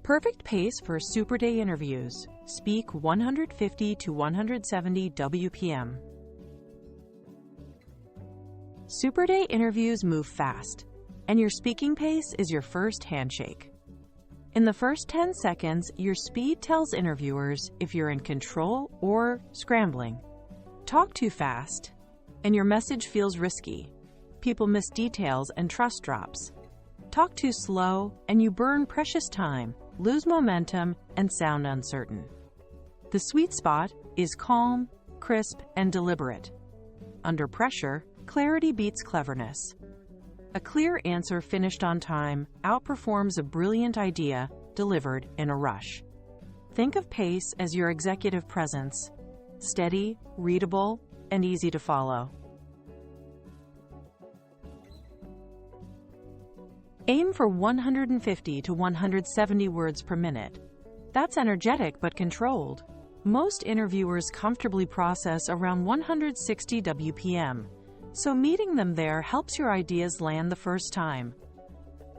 Perfect pace for Superday interviews. Speak 150 to 170 WPM. Superday interviews move fast, and your speaking pace is your first handshake. In the first 10 seconds, your speed tells interviewers if you're in control or scrambling. Talk too fast, and your message feels risky. People miss details and trust drops. Talk too slow, and you burn precious time, lose momentum, and sound uncertain. The sweet spot is calm, crisp, and deliberate. Under pressure, clarity beats cleverness. A clear answer finished on time outperforms a brilliant idea delivered in a rush. Think of pace as your executive presence: steady, readable, and easy to follow. Aim for 150 to 170 words per minute. That's energetic but controlled. Most interviewers comfortably process around 160 WPM, so meeting them there helps your ideas land the first time.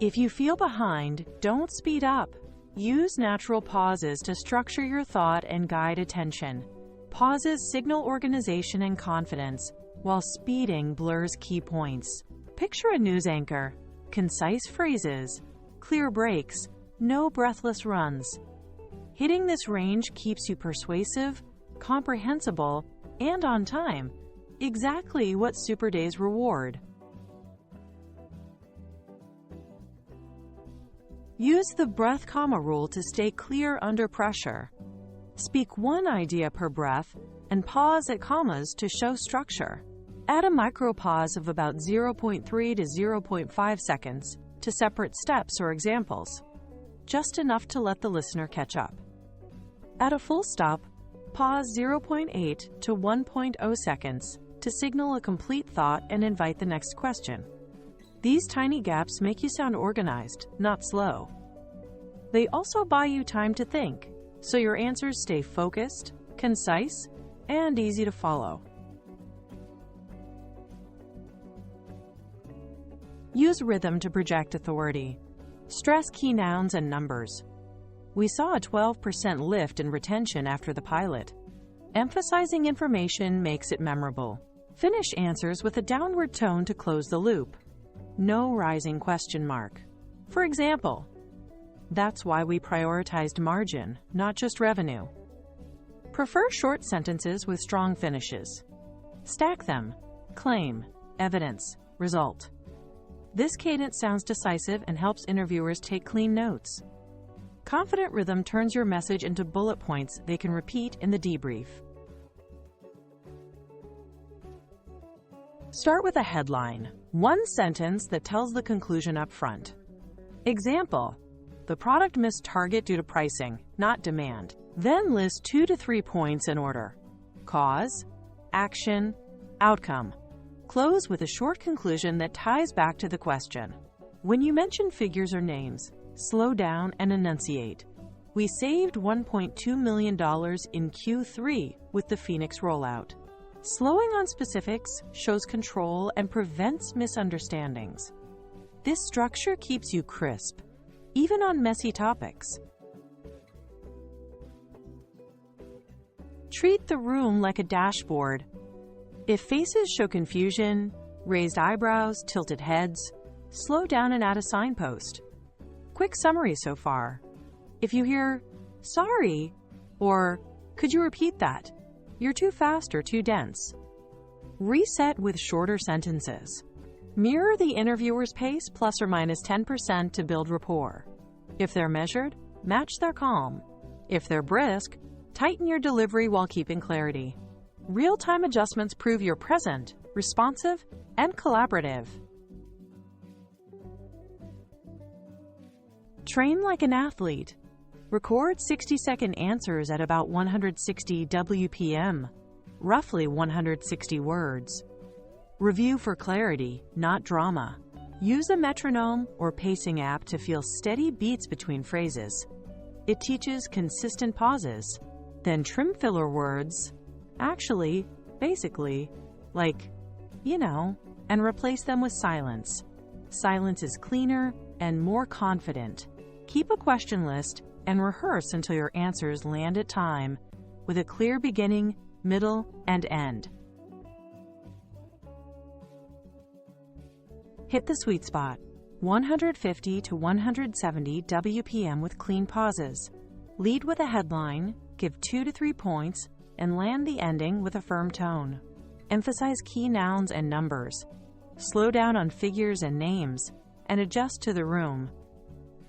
If you feel behind, don't speed up. Use natural pauses to structure your thought and guide attention. Pauses signal organization and confidence, while speeding blurs key points. Picture a news anchor: concise phrases, clear breaks, no breathless runs. Hitting this range keeps you persuasive, comprehensible, and on time. Exactly what Superdays reward. Use the breath comma rule to stay clear under pressure. Speak one idea per breath and pause at commas to show structure. Add a micropause of about 0.3 to 0.5 seconds to separate steps or examples, just enough to let the listener catch up. At a full stop, pause 0.8 to 1.0 seconds to signal a complete thought and invite the next question. These tiny gaps make you sound organized, not slow. They also buy you time to think, so your answers stay focused, concise, and easy to follow. Use rhythm to project authority. Stress key nouns and numbers. We saw a 12% lift in retention after the pilot. Emphasizing information makes it memorable. Finish answers with a downward tone to close the loop. No rising question mark. For example, that's why we prioritized margin, not just revenue. Prefer short sentences with strong finishes. Stack them. Claim, evidence, result. This cadence sounds decisive and helps interviewers take clean notes. Confident rhythm turns your message into bullet points they can repeat in the debrief. Start with a headline, one sentence that tells the conclusion up front. Example: the product missed target due to pricing, not demand. Then list 2 to 3 points in order: cause, action, outcome. Close with a short conclusion that ties back to the question. When you mention figures or names, slow down and enunciate. We saved $1.2 million in Q3 with the Phoenix rollout. Slowing on specifics shows control and prevents misunderstandings. This structure keeps you crisp, even on messy topics. Treat the room like a dashboard. If faces show confusion, raised eyebrows, tilted heads, slow down and add a signpost. Quick summary so far. If you hear, "Sorry," or "Could you repeat that?" you're too fast or too dense. Reset with shorter sentences. Mirror the interviewer's pace plus or minus 10% to build rapport. If they're measured, match their calm. If they're brisk, tighten your delivery while keeping clarity. Real-time adjustments prove you're present, responsive, and collaborative. Train like an athlete. Record 60-second answers at about 160 WPM, roughly 160 words. Review for clarity, not drama. Use a metronome or pacing app to feel steady beats between phrases. It teaches consistent pauses. Then trim filler words, actually, basically, like, and replace them with silence. Silence is cleaner and more confident. Keep a question list and rehearse until your answers land at time, with a clear beginning, middle, and end. Hit the sweet spot, 150 to 170 WPM with clean pauses. Lead with a headline, give 2 to 3 points, and land the ending with a firm tone. Emphasize key nouns and numbers. Slow down on figures and names, and adjust to the room.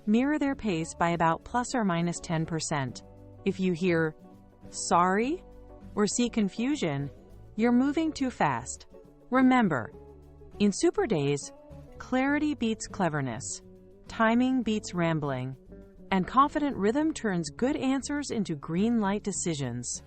Mirror their pace by about plus or minus 10%. If you hear, "sorry," or see confusion, you're moving too fast. Remember, in Superdays, clarity beats cleverness, timing beats rambling, and confident rhythm turns good answers into green light decisions.